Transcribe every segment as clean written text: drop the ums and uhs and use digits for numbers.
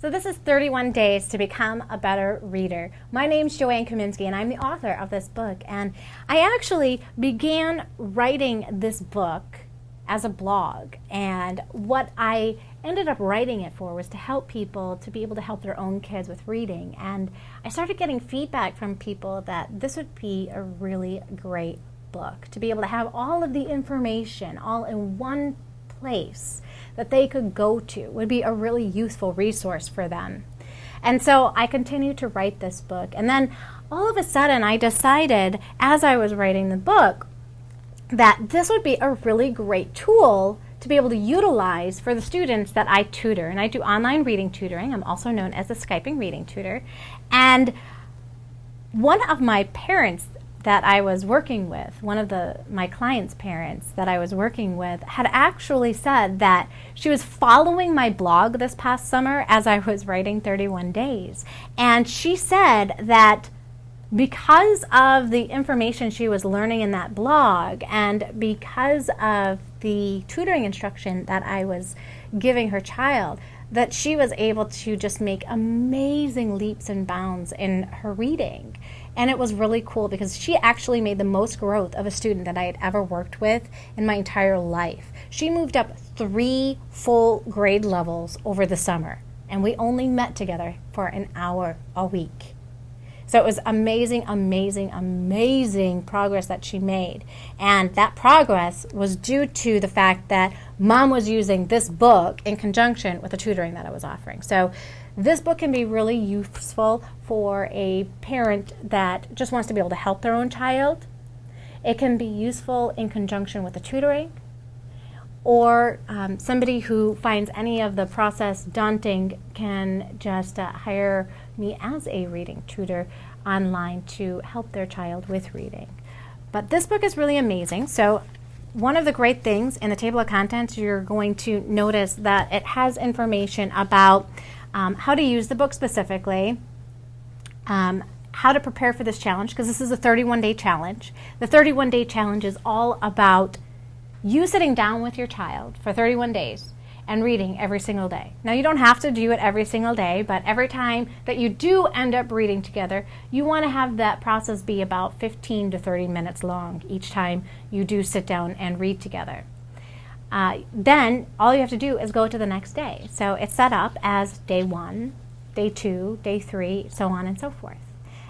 So this is 31 Days to Become a Better Reader. My name's Joanne Kaminski, and I'm the author of this book. And I actually began writing this book as a blog. And what I ended up writing it for was to help people to be able to help their own kids with reading. And I started getting feedback from people that this would be a really great book, to be able to have all of the information all in one place that they could go to would be a really useful resource for them. And so I continued to write this book. And then all of a sudden I decided, as I was writing the book, that this would be a really great tool to be able to utilize for the students that I tutor. And I do online reading tutoring. I'm also known as a Skyping reading tutor. And one of my parents that I was working with, one of my clients' parents that I was working with, had actually said that she was following my blog this past summer as I was writing 31 Days. And she said that because of the information she was learning in that blog and because of the tutoring instruction that I was giving her child, that she was able to just make amazing leaps and bounds in her reading. And it was really cool because she actually made the most growth of a student that I had ever worked with in my entire life. She moved up 3 full grade levels over the summer, and we only met together for an hour a week. So it was amazing, amazing, amazing progress that she made. And that progress was due to the fact that Mom was using this book in conjunction with the tutoring that I was offering. So this book can be really useful for a parent that just wants to be able to help their own child. It can be useful in conjunction with the tutoring, or somebody who finds any of the process daunting can just hire me as a reading tutor online to help their child with reading. But this book is really amazing. So one of the great things in the table of contents, you're going to notice that it has information about how to use the book specifically, how to prepare for this challenge, because this is a 31-day challenge. The 31-day challenge is all about you sitting down with your child for 31 days and reading every single day. Now, you don't have to do it every single day, but every time that you do end up reading together, you want to have that process be about 15 to 30 minutes long each time you do sit down and read together. Then all you have to do is go to the next day. So it's set up as day 1, day 2, day 3, so on and so forth.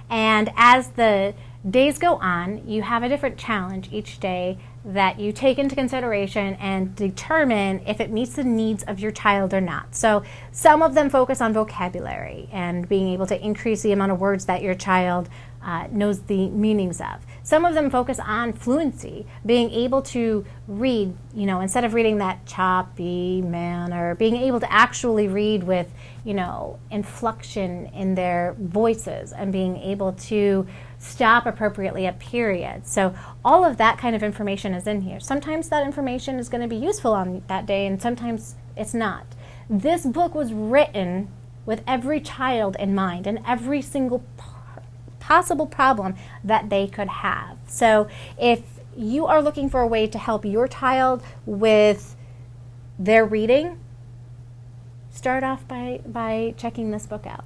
And as the days go on, you have a different challenge each day that you take into consideration and determine if it meets the needs of your child or not. So some of them focus on vocabulary and being able to increase the amount of words that your child knows the meanings of. Some of them focus on fluency, being able to read, instead of reading that choppy manner, being able to actually read with, inflection in their voices and being able to stop appropriately at periods. So all of that kind of information is in here. Sometimes that information is going to be useful on that day and sometimes it's not. This book was written with every child in mind and every single possible problem that they could have. So if you are looking for a way to help your child with their reading, start off by checking this book out.